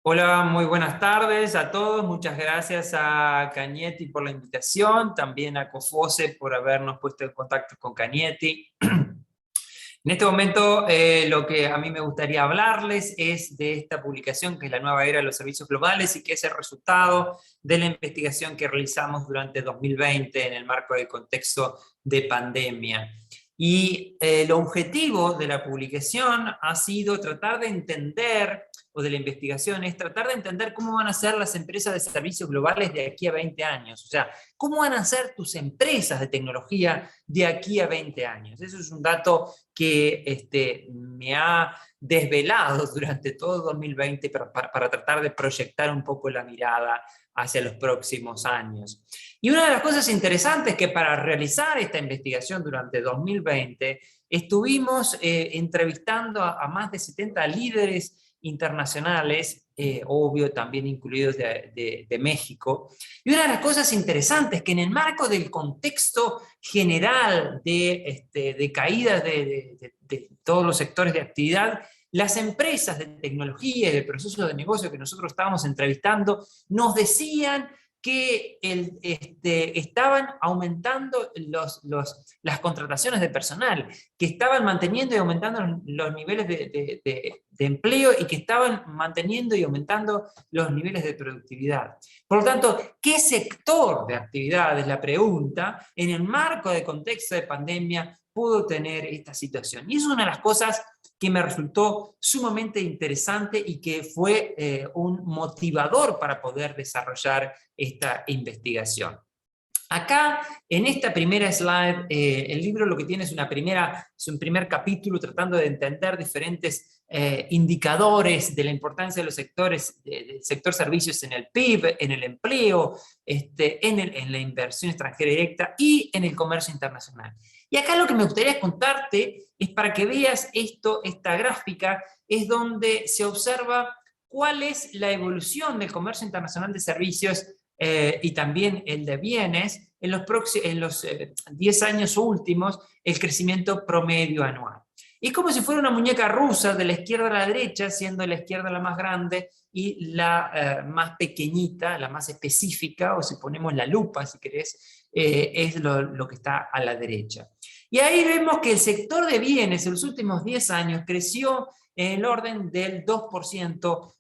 Hola, muy buenas tardes a todos. Muchas gracias a Cañetti por la invitación, también a Cofose por habernos puesto en contacto con Cañetti. En este momento, lo que a mí me gustaría hablarles es de esta publicación que es la nueva era de los servicios globales y que es el resultado de la investigación que realizamos durante 2020 en el marco del contexto de pandemia. Y el objetivo de la publicación ha sido tratar de entender, o de la investigación, es tratar de entender cómo van a ser las empresas de servicios globales de aquí a 20 años. O sea, cómo van a ser tus empresas de tecnología de aquí a 20 años. Eso es un dato que me ha desvelado durante todo 2020 para tratar de proyectar un poco la mirada hacia los próximos años. Y una de las cosas interesantes es que para realizar esta investigación durante 2020 estuvimos entrevistando a más de 70 líderes internacionales, obvio también incluidos de México. Y una de las cosas interesantes es que en el marco del contexto general de caídas de todos los sectores de actividad, las empresas de tecnología y de procesos de negocio que nosotros estábamos entrevistando nos decían que estaban aumentando las contrataciones de personal, que estaban manteniendo y aumentando los niveles de empleo y que estaban manteniendo y aumentando los niveles de productividad. Por lo tanto, ¿qué sector de actividad, es la pregunta, en el marco de contexto de pandemia pudo tener esta situación? Y eso es una de las cosas que me resultó sumamente interesante y que fue un motivador para poder desarrollar esta investigación. Acá, en esta primera slide, el libro lo que tiene es un primer capítulo tratando de entender diferentes indicadores de la importancia de los sectores, del sector servicios en el PIB, en el empleo, en la inversión extranjera directa y en el comercio internacional. Y acá lo que me gustaría contarte es para que veas esta gráfica, es donde se observa cuál es la evolución del comercio internacional de servicios y también el de bienes en los 10 años últimos, el crecimiento promedio anual. Y es como si fuera una muñeca rusa de la izquierda a la derecha, siendo la izquierda la más grande y la más pequeñita, la más específica, o si ponemos la lupa, si querés, es lo que está a la derecha. Y ahí vemos que el sector de bienes en los últimos 10 años creció en el orden del 2%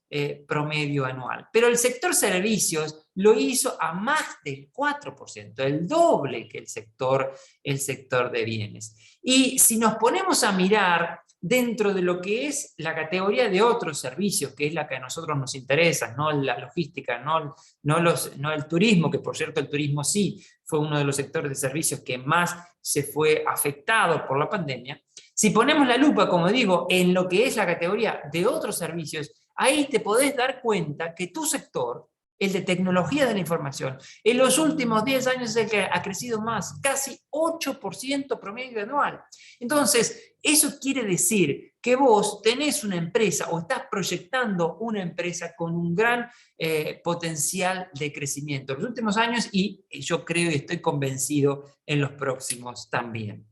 promedio anual. Pero el sector servicios lo hizo a más del 4%, el doble que el sector de bienes. Y si nos ponemos a mirar dentro de lo que es la categoría de otros servicios, que es la que a nosotros nos interesa, no la logística, no el turismo, que por cierto el turismo sí fue uno de los sectores de servicios que más se fue afectado por la pandemia. Si ponemos la lupa, como digo, en lo que es la categoría de otros servicios, ahí te podés dar cuenta que tu sector, el de tecnología de la información, en los últimos 10 años es el que ha crecido más, casi 8% promedio anual. Entonces, eso quiere decir que vos tenés una empresa o estás proyectando una empresa con un gran potencial de crecimiento en los últimos años y yo creo y estoy convencido en los próximos también.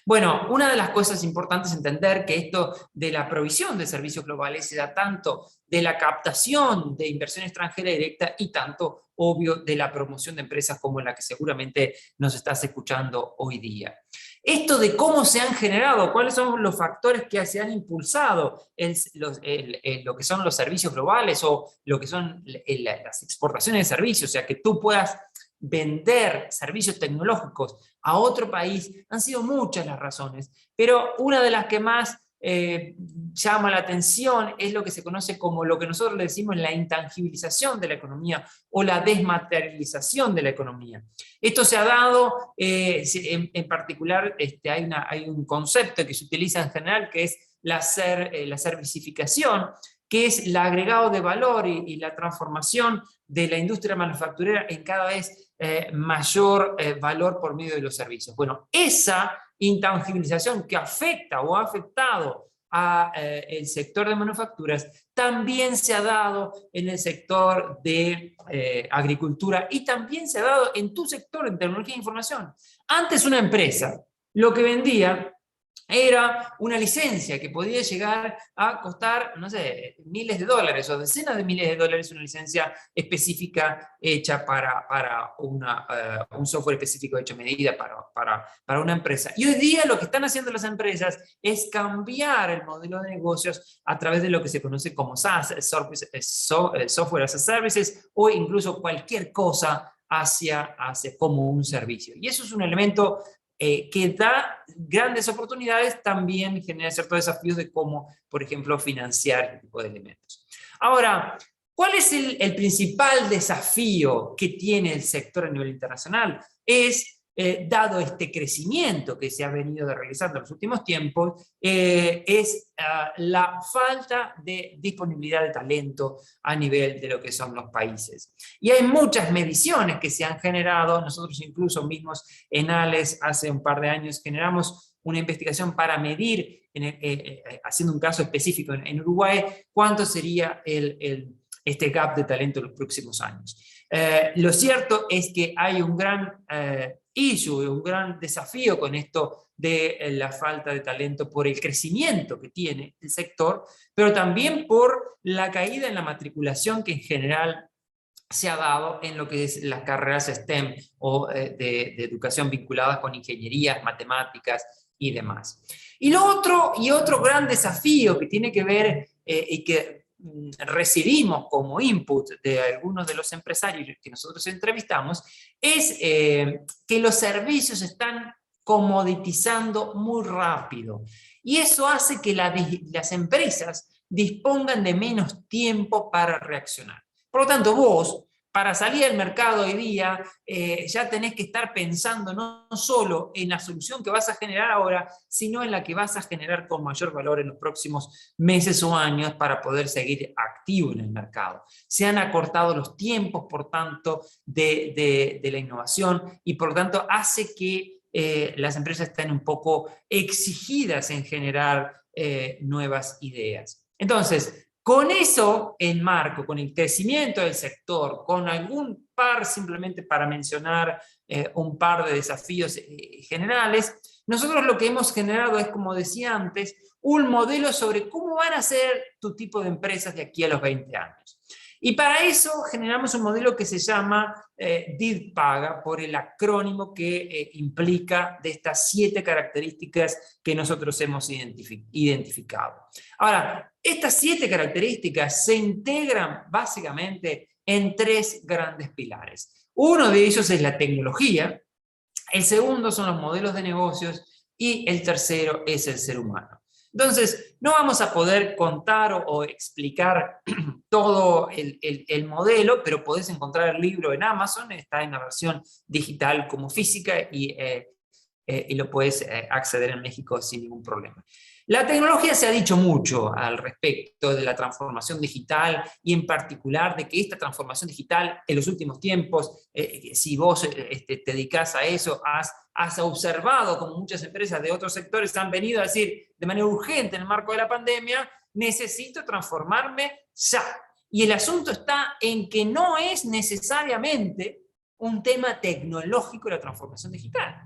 Bueno, una de las cosas importantes es entender que esto de la provisión de servicios globales se da tanto de la captación de inversión extranjera directa y tanto, obvio, de la promoción de empresas como la que seguramente nos estás escuchando hoy día. Esto de cómo se han generado, cuáles son los factores que se han impulsado lo que son los servicios globales o lo que son las exportaciones de servicios, o sea, que tú puedas vender servicios tecnológicos a otro país, han sido muchas las razones, pero una de las que más llama la atención es lo que se conoce como lo que nosotros le decimos la intangibilización de la economía o la desmaterialización de la economía. Esto se ha dado, en particular, hay un concepto que se utiliza en general que es la servicificación, que es el agregado de valor y la transformación de la industria manufacturera en cada vez mayor valor por medio de los servicios. Bueno, esa intangibilización que afecta o ha afectado el sector de manufacturas también se ha dado en el sector de agricultura y también se ha dado en tu sector en tecnología de información. Antes una empresa lo que vendía era una licencia que podía llegar a costar, no sé, miles de dólares o decenas de miles de dólares, una licencia específica hecha para un software específico hecho a medida para una empresa. Y hoy día lo que están haciendo las empresas es cambiar el modelo de negocios a través de lo que se conoce como SaaS, Software as a Services, o incluso cualquier cosa hacia como un servicio. Y eso es un elemento que da grandes oportunidades, también genera ciertos desafíos de cómo, por ejemplo, financiar este tipo de elementos. Ahora, ¿cuál es el principal desafío que tiene el sector a nivel internacional? Dado este crecimiento que se ha venido realizando en los últimos tiempos, la falta de disponibilidad de talento a nivel de lo que son los países. Y hay muchas mediciones que se han generado, nosotros incluso mismos en ALES hace un par de años generamos una investigación para medir, haciendo un caso específico en Uruguay, cuánto sería este gap de talento en los próximos años. Lo cierto es que hay un gran issue, un gran desafío con esto de la falta de talento por el crecimiento que tiene el sector, pero también por la caída en la matriculación que en general se ha dado en lo que es las carreras STEM o de educación vinculadas con ingenierías, matemáticas y demás. Y otro gran desafío que tiene que ver y que recibimos como input de algunos de los empresarios que nosotros entrevistamos es que los servicios están comoditizando muy rápido. Y eso hace que las empresas dispongan de menos tiempo para reaccionar. Por lo tanto, vos, para salir al mercado hoy día, ya tenés que estar pensando no solo en la solución que vas a generar ahora, sino en la que vas a generar con mayor valor en los próximos meses o años para poder seguir activo en el mercado. Se han acortado los tiempos, por tanto, de la innovación y por lo tanto hace que las empresas estén un poco exigidas en generar nuevas ideas. Entonces, con eso en marco, con el crecimiento del sector, con algún par, simplemente para mencionar un par de desafíos generales, nosotros lo que hemos generado es, como decía antes, un modelo sobre cómo van a ser tu tipo de empresas de aquí a los 20 años. Y para eso generamos un modelo que se llama DID Paga, por el acrónimo que implica de estas 7 características que nosotros hemos identificado. Ahora, estas 7 características se integran básicamente en 3 grandes pilares. Uno de ellos es la tecnología, el segundo son los modelos de negocios y el tercero es el ser humano. Entonces, no vamos a poder contar o explicar todo el modelo, pero podés encontrar el libro en Amazon, está en la versión digital como física y lo puedes acceder en México sin ningún problema. La tecnología se ha dicho mucho al respecto de la transformación digital y en particular de que esta transformación digital en los últimos tiempos, si vos te dedicás a eso, has observado como muchas empresas de otros sectores han venido a decir de manera urgente en el marco de la pandemia, necesito transformarme ya. Y el asunto está en que no es necesariamente un tema tecnológico la transformación digital,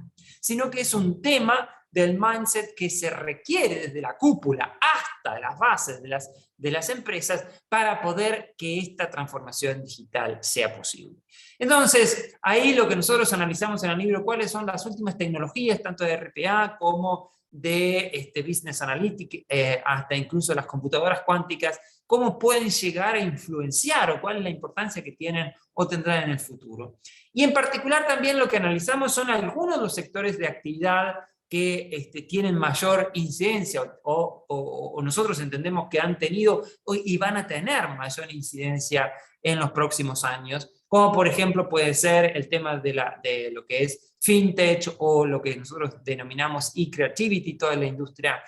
sino que es un tema del mindset que se requiere desde la cúpula hasta las bases de las empresas para poder que esta transformación digital sea posible. Entonces, ahí lo que nosotros analizamos en el libro, cuáles son las últimas tecnologías, tanto de RPA como de Business Analytics, hasta incluso las computadoras cuánticas, cómo pueden llegar a influenciar o cuál es la importancia que tienen o tendrán en el futuro. Y en particular también lo que analizamos son algunos de los sectores de actividad que tienen mayor incidencia o nosotros entendemos que han tenido y van a tener mayor incidencia en los próximos años, como por ejemplo puede ser el tema de lo que es fintech o lo que nosotros denominamos e-creativity, toda la industria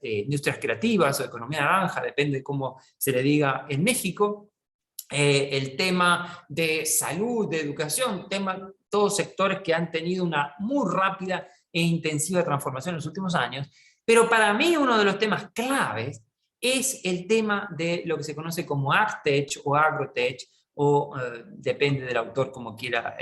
industrias creativas o economía naranja, depende de cómo se le diga en México. El tema de salud, de educación, todos sectores que han tenido una muy rápida e intensiva transformación en los últimos años, pero para mí uno de los temas claves es el tema de lo que se conoce como AgTech o AgroTech, o depende del autor como quiera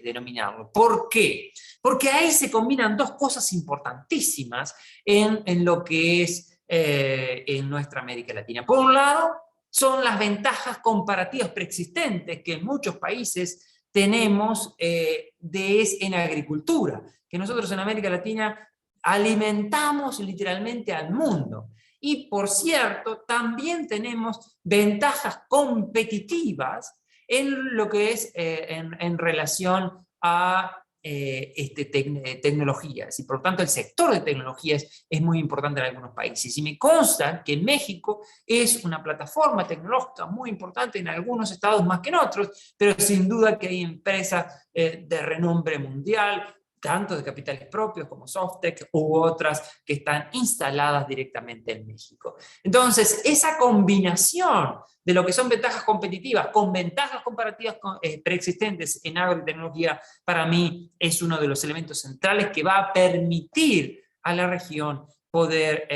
denominarlo. ¿Por qué? Porque ahí se combinan dos cosas importantísimas en lo que es en nuestra América Latina. Por un lado, son las ventajas comparativas preexistentes que en muchos países tenemos en agricultura, que nosotros en América Latina alimentamos literalmente al mundo. Y por cierto, también tenemos ventajas competitivas en lo que es en relación a tecnologías, y por lo tanto el sector de tecnologías es muy importante en algunos países. Y me consta que México es una plataforma tecnológica muy importante en algunos estados más que en otros, pero sin duda que hay empresas de renombre mundial, tanto de capitales propios como Softec u otras que están instaladas directamente en México. Entonces, esa combinación de lo que son ventajas competitivas con ventajas comparativas preexistentes en agrotecnología, para mí es uno de los elementos centrales que va a permitir a la región poder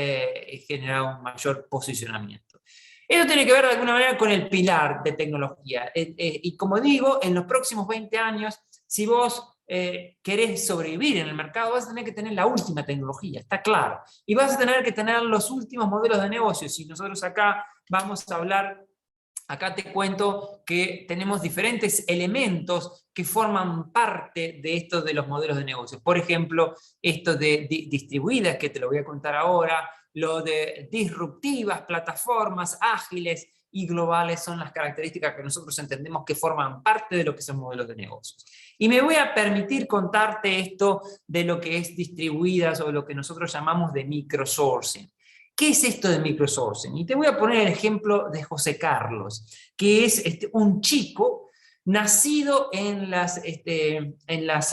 generar un mayor posicionamiento. Eso tiene que ver de alguna manera con el pilar de tecnología. Y como digo, en los próximos 20 años, si vos querés sobrevivir en el mercado, vas a tener que tener la última tecnología, está claro. Y vas a tener que tener los últimos modelos de negocio. Si nosotros acá vamos a hablar, acá te cuento que tenemos diferentes elementos que forman parte de estos de los modelos de negocio. Por ejemplo, esto de distribuidas, que te lo voy a contar ahora, lo de disruptivas, plataformas ágiles y globales son las características que nosotros entendemos que forman parte de lo que son modelos de negocios. Y me voy a permitir contarte esto de lo que es distribuidas o lo que nosotros llamamos de microsourcing. ¿Qué es esto de microsourcing? Y te voy a poner el ejemplo de José Carlos, que es un chico nacido en las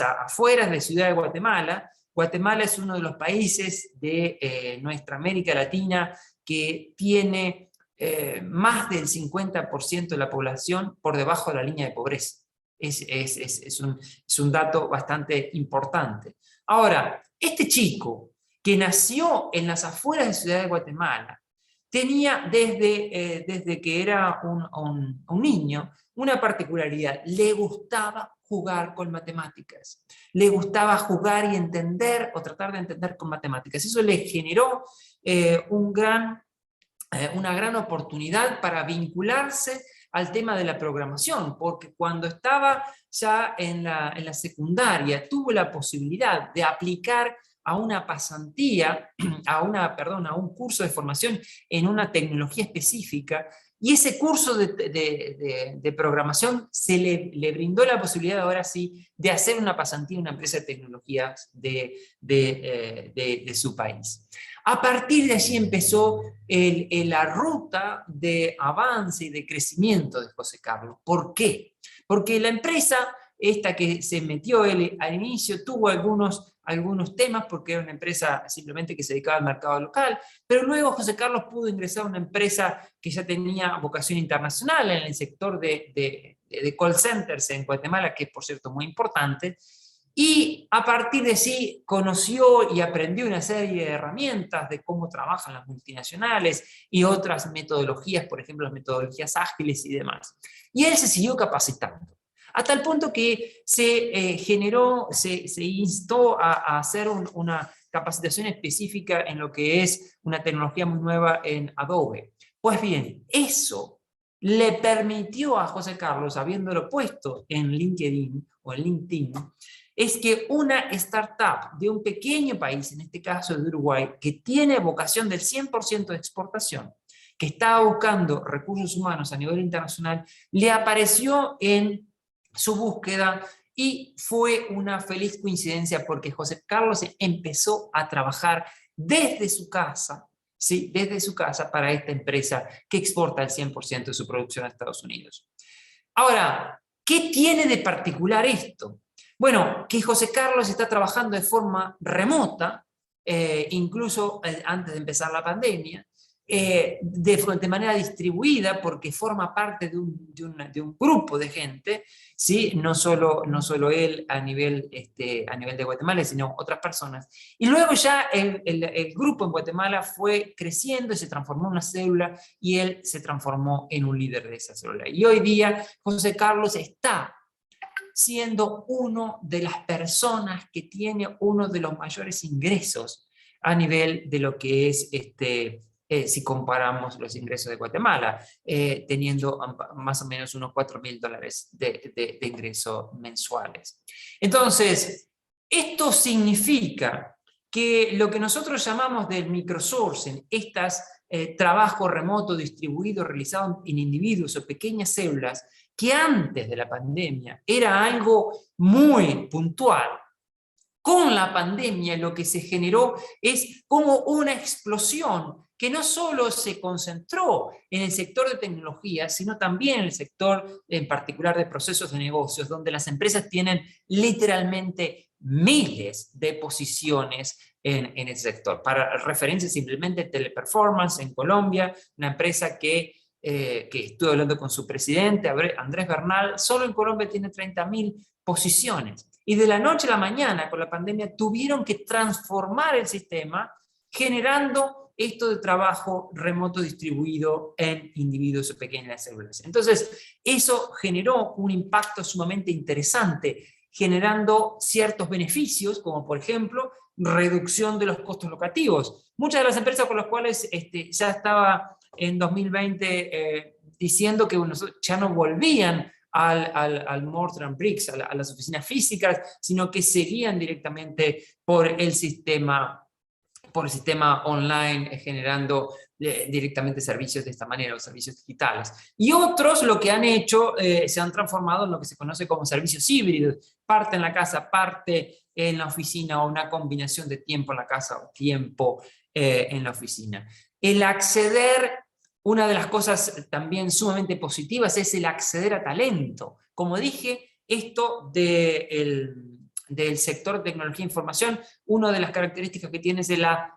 afueras de Ciudad de Guatemala. Guatemala es uno de los países de nuestra América Latina que tiene más del 50% de la población por debajo de la línea de pobreza. Es un dato bastante importante. Ahora, este chico que nació en las afueras de Ciudad de Guatemala tenía desde que era un niño una particularidad: le gustaba jugar con matemáticas, le gustaba jugar y entender o tratar de entender con matemáticas. Eso le generó una gran oportunidad para vincularse al tema de la programación, porque cuando estaba ya en la secundaria tuvo la posibilidad de aplicar a una pasantía, a un curso de formación en una tecnología específica, y ese curso de programación le brindó la posibilidad ahora sí de hacer una pasantía en una empresa de tecnologías de su país. A partir de allí empezó la ruta de avance y de crecimiento de José Carlos. ¿Por qué? Porque la empresa, esta que se metió él al inicio, tuvo algunos temas porque era una empresa simplemente que se dedicaba al mercado local, pero luego José Carlos pudo ingresar a una empresa que ya tenía vocación internacional en el sector de call centers en Guatemala, que es por cierto muy importante. Y a partir de sí conoció y aprendió una serie de herramientas de cómo trabajan las multinacionales y otras metodologías, por ejemplo las metodologías ágiles y demás. Y él se siguió capacitando, a tal punto que se instó a hacer una capacitación específica en lo que es una tecnología muy nueva en Adobe. Pues bien, eso le permitió a José Carlos, habiéndolo puesto en LinkedIn o en LinkedIn, es que una startup de un pequeño país, en este caso de Uruguay, que tiene vocación del 100% de exportación, que estaba buscando recursos humanos a nivel internacional, le apareció en su búsqueda y fue una feliz coincidencia porque José Carlos empezó a trabajar desde su casa, ¿sí? Desde su casa para esta empresa que exporta el 100% de su producción a Estados Unidos. Ahora, ¿qué tiene de particular esto? Bueno, que José Carlos está trabajando de forma remota, incluso antes de empezar la pandemia, de manera distribuida, porque forma parte de un grupo de gente, ¿sí? No solo él a nivel de Guatemala, sino otras personas. Y luego ya el grupo en Guatemala fue creciendo y se transformó en una célula, y él se transformó en un líder de esa célula. Y hoy día José Carlos está siendo una de las personas que tiene uno de los mayores ingresos a nivel de lo que es si comparamos los ingresos de Guatemala, teniendo más o menos unos $4.000 de ingresos mensuales. Entonces, esto significa que lo que nosotros llamamos del microsourcing, trabajo remoto distribuido realizado en individuos o pequeñas células, que antes de la pandemia era algo muy puntual. Con la pandemia lo que se generó es como una explosión que no solo se concentró en el sector de tecnología, sino también en el sector en particular de procesos de negocios, donde las empresas tienen literalmente miles de posiciones en el sector. Para referencia, simplemente Teleperformance en Colombia, una empresa que estuve hablando con su presidente, Andrés Bernal, solo en Colombia tiene 30.000 posiciones. Y de la noche a la mañana, con la pandemia, tuvieron que transformar el sistema, generando esto de trabajo remoto distribuido en individuos o pequeñas células. Entonces, eso generó un impacto sumamente interesante, generando ciertos beneficios, como por ejemplo, reducción de los costos locativos. Muchas de las empresas con las cuales ya estaba en 2020 diciendo que ya no volvían al mortar and bricks, a las oficinas físicas, sino que seguían directamente por el sistema online, generando directamente servicios de esta manera, o servicios digitales. Y otros lo que han hecho, se han transformado en lo que se conoce como servicios híbridos, parte en la casa, parte en la oficina, o una combinación de tiempo en la casa o tiempo en la oficina. El acceder, una de las cosas también sumamente positivas es el acceder a talento. Como dije, esto del sector de tecnología e información, una de las características que tiene es la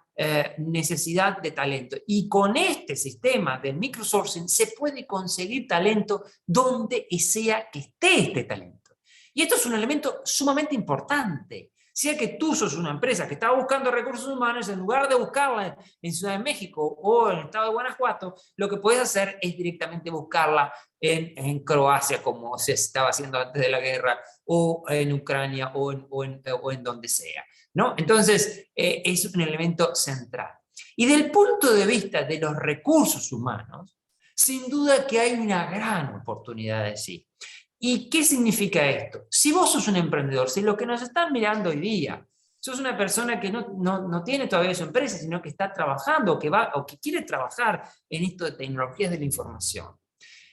necesidad de talento. Y con este sistema de microsourcing se puede conseguir talento donde sea que esté este talento. Y esto es un elemento sumamente importante. Sea que tú sos una empresa que está buscando recursos humanos, en lugar de buscarla en Ciudad de México o en el estado de Guanajuato, lo que puedes hacer es directamente buscarla en Croacia, como se estaba haciendo antes de la guerra, o en Ucrania, o en donde sea, ¿no? Entonces, es un elemento central. Y del punto de vista de los recursos humanos, sin duda que hay una gran oportunidad de sí. ¿Y qué significa esto? Si vos sos un emprendedor, si lo que nos están mirando hoy día, sos una persona que no tiene todavía su empresa, sino que está trabajando, o que quiere trabajar en esto de tecnologías de la información.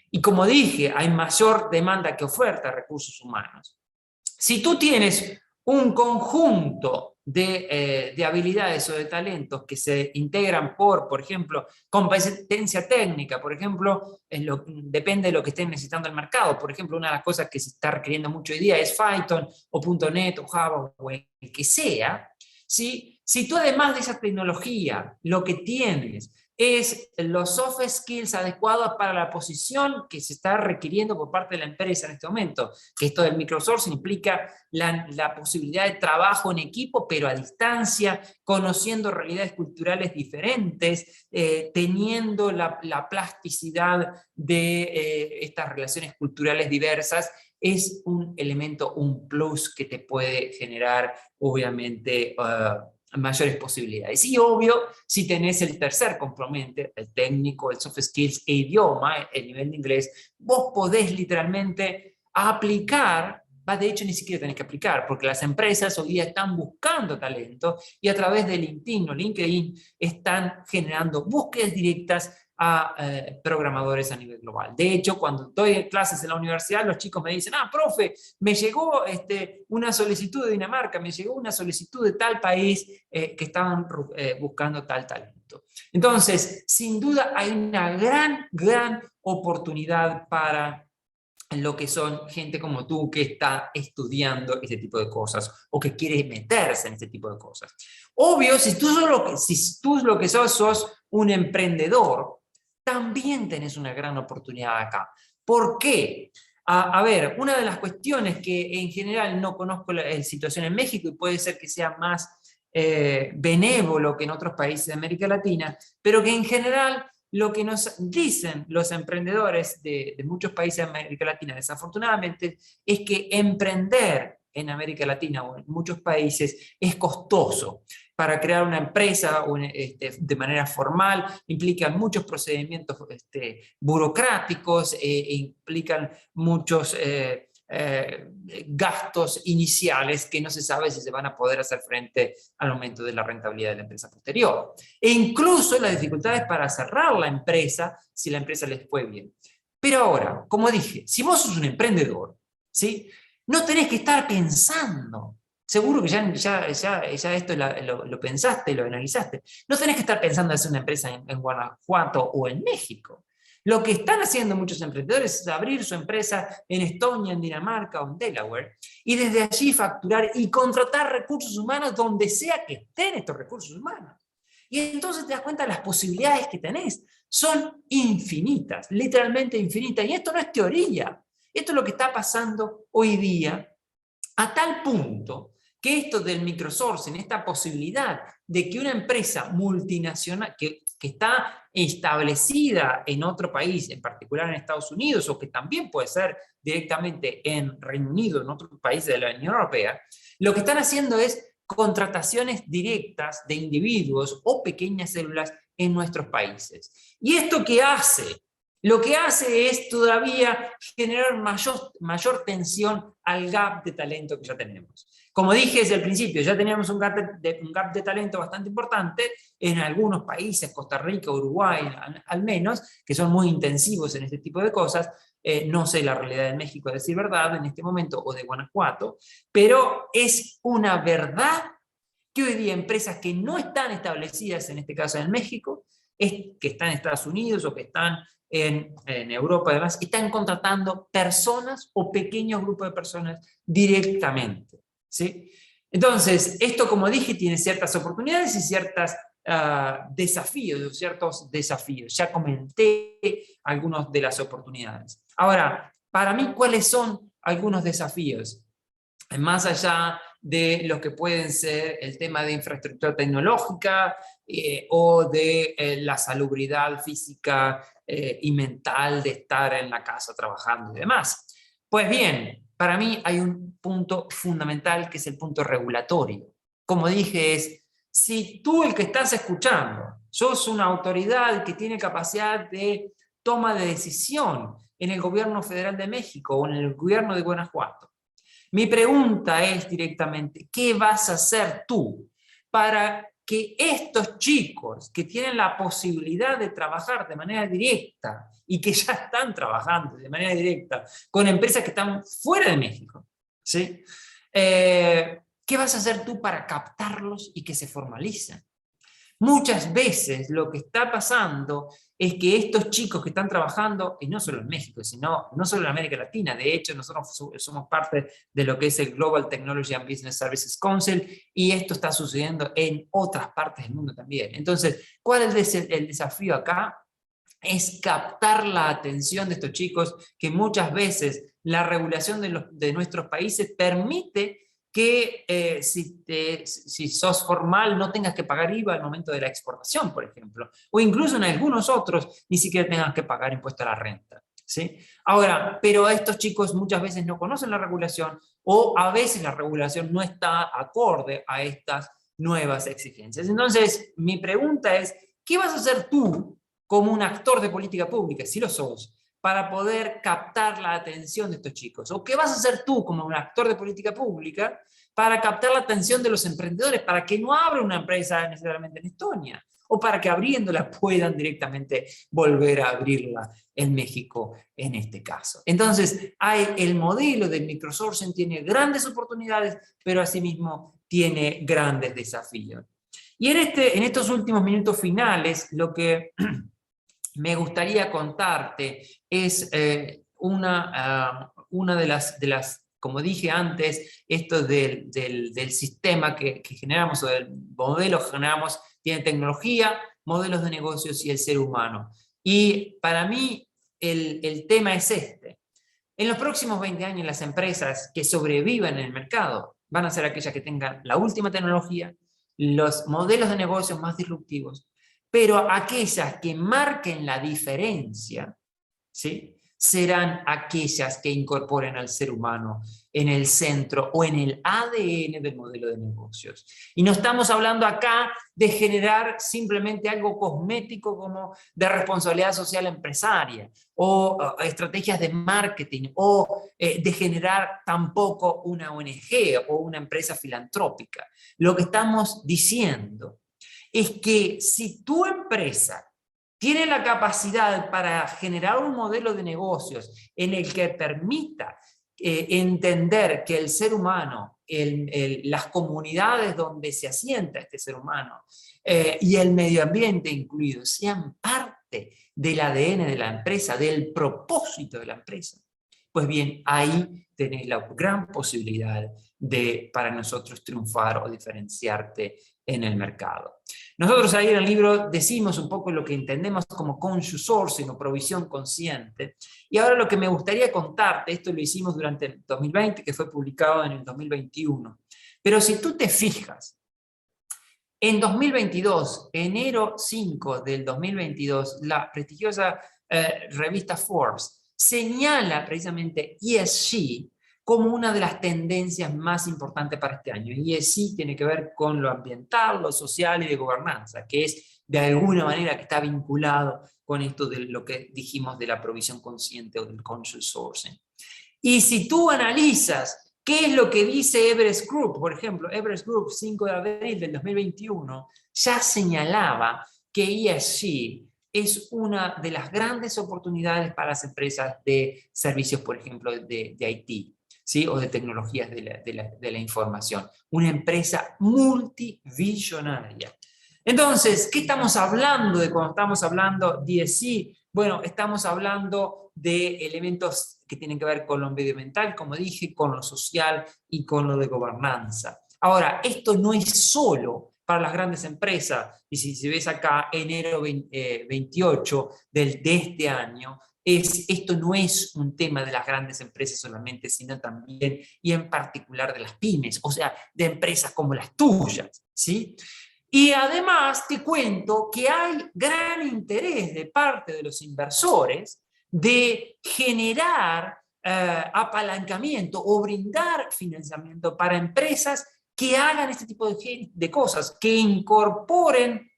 Y como dije, hay mayor demanda que oferta de recursos humanos. Si tú tienes un conjunto de habilidades o de talentos que se integran por ejemplo, competencia técnica, por ejemplo, depende de lo que estén necesitando el mercado. Por ejemplo, una de las cosas que se está requiriendo mucho hoy día es Python, o .NET, o Java, o el que sea. ¿Sí? Si tú además de esa tecnología, lo que tienes es los soft skills adecuados para la posición que se está requiriendo por parte de la empresa en este momento, que esto del microsourcing implica la posibilidad de trabajo en equipo, pero a distancia, conociendo realidades culturales diferentes, teniendo la plasticidad de estas relaciones culturales diversas, es un elemento, un plus que te puede generar, obviamente, mayores posibilidades. Y obvio, si tenés el tercer componente, el técnico, el soft skills e idioma, el nivel de inglés, vos podés literalmente aplicar, de hecho ni siquiera tenés que aplicar, porque las empresas hoy día están buscando talento y a través de LinkedIn o LinkedIn están generando búsquedas directas a programadores a nivel global. De hecho, cuando doy clases en la universidad, los chicos me dicen, profe, me llegó una solicitud de Dinamarca, me llegó una solicitud de tal país que estaban buscando tal talento. Entonces, sin duda hay una gran oportunidad para lo que son gente como tú que está estudiando este tipo de cosas o que quiere meterse en este tipo de cosas. Obvio, si tú lo que sos un emprendedor, también tenés una gran oportunidad acá. ¿Por qué? A ver, una de las cuestiones que en general no conozco la situación en México y puede ser que sea más benévolo que en otros países de América Latina, pero que en general lo que nos dicen los emprendedores de muchos países de América Latina, desafortunadamente, es que emprender en América Latina o en muchos países es costoso. Para crear una empresa de manera formal implican muchos procedimientos burocráticos, implican muchos gastos iniciales que no se sabe si se van a poder hacer frente al aumento de la rentabilidad de la empresa posterior. E incluso las dificultades para cerrar la empresa si la empresa les fue bien. Pero ahora, como dije, si vos sos un emprendedor, ¿sí? No tenés que estar pensando. Seguro que ya esto lo pensaste, lo analizaste. No tenés que estar pensando en hacer una empresa en Guanajuato o en México. Lo que están haciendo muchos emprendedores es abrir su empresa en Estonia, en Dinamarca o en Delaware, y desde allí facturar y contratar recursos humanos donde sea que estén estos recursos humanos. Y entonces te das cuenta de las posibilidades que tenés. Son infinitas, literalmente infinitas. Y esto no es teoría. Esto es lo que está pasando hoy día, a tal punto que esto del microsourcing, esta posibilidad de que una empresa multinacional que está establecida en otro país, en particular en Estados Unidos, o que también puede ser directamente en Reino Unido, en otros países de la Unión Europea, lo que están haciendo es contrataciones directas de individuos o pequeñas células en nuestros países. ¿Y esto qué hace? Lo que hace es todavía generar mayor tensión al gap de talento que ya tenemos. Como dije desde el principio, ya teníamos un gap de talento bastante importante en algunos países, Costa Rica, Uruguay, al menos, que son muy intensivos en este tipo de cosas. No sé la realidad de México, a decir verdad, en este momento, o de Guanajuato, pero es una verdad que hoy día empresas que no están establecidas, en este caso en México, que están en Estados Unidos o que están en Europa, además, están contratando personas o pequeños grupos de personas directamente, ¿sí? Entonces, esto, como dije, tiene ciertas oportunidades y ciertos desafíos. Ya comenté algunas de las oportunidades. Ahora, para mí, ¿cuáles son algunos desafíos? Más allá de lo que pueden ser el tema de infraestructura tecnológica o de la salubridad física y mental de estar en la casa trabajando y demás. Pues bien, para mí hay un punto fundamental que es el punto regulatorio. Como dije, es si tú, el que estás escuchando, sos una autoridad que tiene capacidad de toma de decisión en el gobierno federal de México o en el gobierno de Guanajuato, mi pregunta es directamente, ¿qué vas a hacer tú para que estos chicos que tienen la posibilidad de trabajar de manera directa y que ya están trabajando de manera directa con empresas que están fuera de México, ¿sí? ¿Qué vas a hacer tú para captarlos y que se formalicen? Muchas veces lo que está pasando es que estos chicos que están trabajando, y no solo en México, sino no solo en América Latina, de hecho nosotros somos parte de lo que es el Global Technology and Business Services Council, y esto está sucediendo en otras partes del mundo también. Entonces, ¿cuál es el desafío acá? Es captar la atención de estos chicos, que muchas veces la regulación de nuestros países permite que si sos formal no tengas que pagar IVA al momento de la exportación, por ejemplo, o incluso en algunos otros ni siquiera tengas que pagar impuesto a la renta, ¿sí? Ahora, pero estos chicos muchas veces no conocen la regulación o a veces la regulación no está acorde a estas nuevas exigencias. Entonces, mi pregunta es, ¿qué vas a hacer tú como un actor de política pública, si lo sos, para poder captar la atención de estos chicos? ¿O qué vas a hacer tú como un actor de política pública para captar la atención de los emprendedores, para que no abran una empresa necesariamente en Estonia, o para que abriéndola puedan directamente volver a abrirla en México en este caso? Entonces, el modelo del microsourcing tiene grandes oportunidades, pero asimismo tiene grandes desafíos. Y en estos últimos minutos finales, lo que me gustaría contarte es una de las como dije antes, esto del sistema que generamos, o del modelo que generamos, tiene tecnología, modelos de negocios y el ser humano. Y para mí el tema es este. En los próximos 20 años las empresas que sobrevivan en el mercado van a ser aquellas que tengan la última tecnología, los modelos de negocios más disruptivos, pero aquellas que marquen la diferencia, ¿sí?, serán aquellas que incorporen al ser humano en el centro o en el ADN del modelo de negocios. Y no estamos hablando acá de generar simplemente algo cosmético como de responsabilidad social empresaria o estrategias de marketing o de generar tampoco una ONG o una empresa filantrópica. Lo que estamos diciendo es que si tu empresa tiene la capacidad para generar un modelo de negocios en el que permita entender que el ser humano, las comunidades donde se asienta este ser humano y el medio ambiente incluido sean parte del ADN de la empresa, del propósito de la empresa, pues bien, ahí tenés la gran posibilidad de, para nosotros, triunfar o diferenciarte en el mercado. Nosotros ahí en el libro decimos un poco lo que entendemos como conscious sourcing o provisión consciente, y ahora lo que me gustaría contarte, esto lo hicimos durante el 2020, que fue publicado en el 2021, pero si tú te fijas, en 2022, enero 5 del 2022, la prestigiosa revista Forbes señala precisamente ESG como una de las tendencias más importantes para este año. ESG tiene que ver con lo ambiental, lo social y de gobernanza, que es de alguna manera que está vinculado con esto de lo que dijimos de la provisión consciente o del conscious sourcing. Y si tú analizas qué es lo que dice Everest Group, por ejemplo, Everest Group 5 de abril del 2021 ya señalaba que ESG es una de las grandes oportunidades para las empresas de servicios, por ejemplo, de IT. ¿Sí? O de tecnologías de la información. Una empresa multivisionaria. Entonces, ¿qué estamos hablando de cuando estamos hablando de ESG? Bueno, estamos hablando de elementos que tienen que ver con lo medioambiental, como dije, con lo social y con lo de gobernanza. Ahora, esto no es solo para las grandes empresas, y si ves acá, enero 28 de este año, esto no es un tema de las grandes empresas solamente, sino también y en particular de las pymes, o sea, de empresas como las tuyas, ¿sí? Y además te cuento que hay gran interés de parte de los inversores de generar apalancamiento o brindar financiamiento para empresas que hagan este tipo de cosas, que incorporen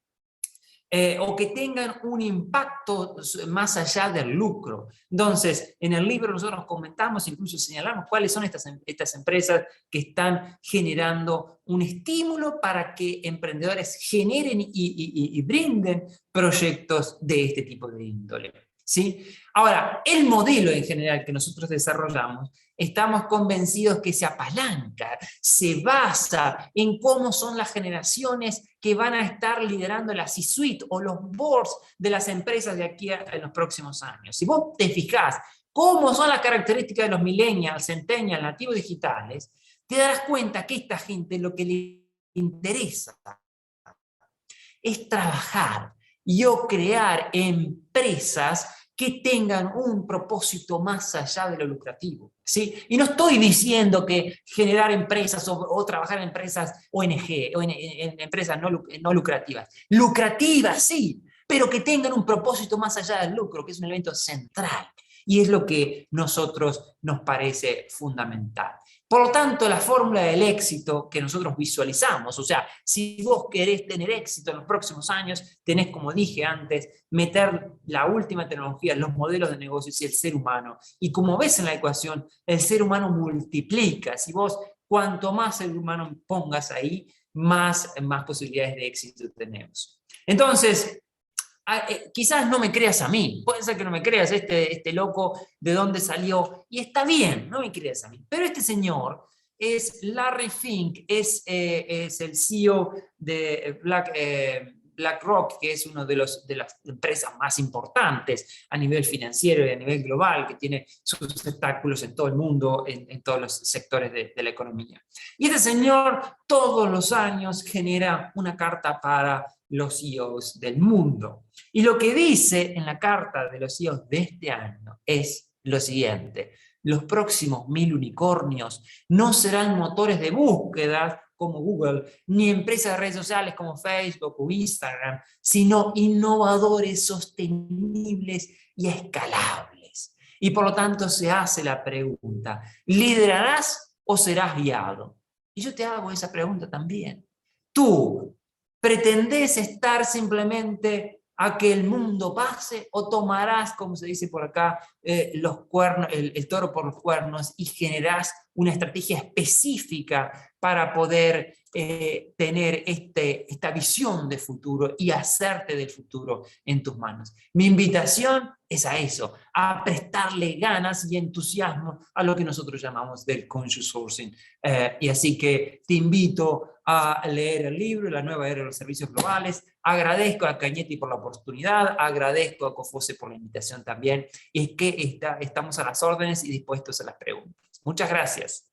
o que tengan un impacto más allá del lucro. Entonces, en el libro nosotros comentamos, incluso señalamos cuáles son estas empresas que están generando un estímulo para que emprendedores generen y brinden proyectos de este tipo de índole. ¿Sí? Ahora, el modelo en general que nosotros desarrollamos, estamos convencidos que se apalanca, se basa en cómo son las generaciones que van a estar liderando la C-suite o los boards de las empresas de aquí en los próximos años. Si vos te fijás cómo son las características de los millennials, centennials, nativos digitales, te darás cuenta que esta gente lo que le interesa es trabajar y o crear empresas que tengan un propósito más allá de lo lucrativo, ¿sí? Y no estoy diciendo que generar empresas o trabajar en empresas ONG, o en empresas no lucrativas. Lucrativas, sí, pero que tengan un propósito más allá del lucro, que es un elemento central. Y es lo que nosotros nos parece fundamental. Por lo tanto, la fórmula del éxito que nosotros visualizamos, o sea, si vos querés tener éxito en los próximos años, tenés, como dije antes, meter la última tecnología, los modelos de negocios y el ser humano. Y como ves en la ecuación, el ser humano multiplica. Si vos, cuanto más ser humano pongas ahí, más posibilidades de éxito tenemos. Entonces, quizás no me creas a mí, puede ser que no me creas este loco de dónde salió, y está bien, no me creas a mí, pero este señor es Larry Fink, es el CEO de BlackRock, que es una de las empresas más importantes a nivel financiero y a nivel global, que tiene sus tentáculos en todo el mundo, en todos los sectores de la economía. Y este señor todos los años genera una carta para los CEOs del mundo. Y lo que dice en la carta de los CEOs de este año es lo siguiente: los próximos 1000 unicornios no serán motores de búsqueda como Google, ni empresas de redes sociales como Facebook o Instagram, sino innovadores, sostenibles y escalables. Y por lo tanto se hace la pregunta: ¿liderarás o serás guiado? Y yo te hago esa pregunta también. ¿Tú pretendés estar simplemente a que el mundo pase, o tomarás, como se dice por acá, los cuernos, el toro por los cuernos, y generarás una estrategia específica para poder tener esta visión de futuro y hacerte del futuro en tus manos? Mi invitación es a eso, a prestarle ganas y entusiasmo a lo que nosotros llamamos del conscious sourcing. Y así que te invito a leer el libro La nueva era de los servicios globales. Agradezco a Cañetti por la oportunidad, agradezco a Cofose por la invitación también, y es que estamos a las órdenes y dispuestos a las preguntas. Muchas gracias.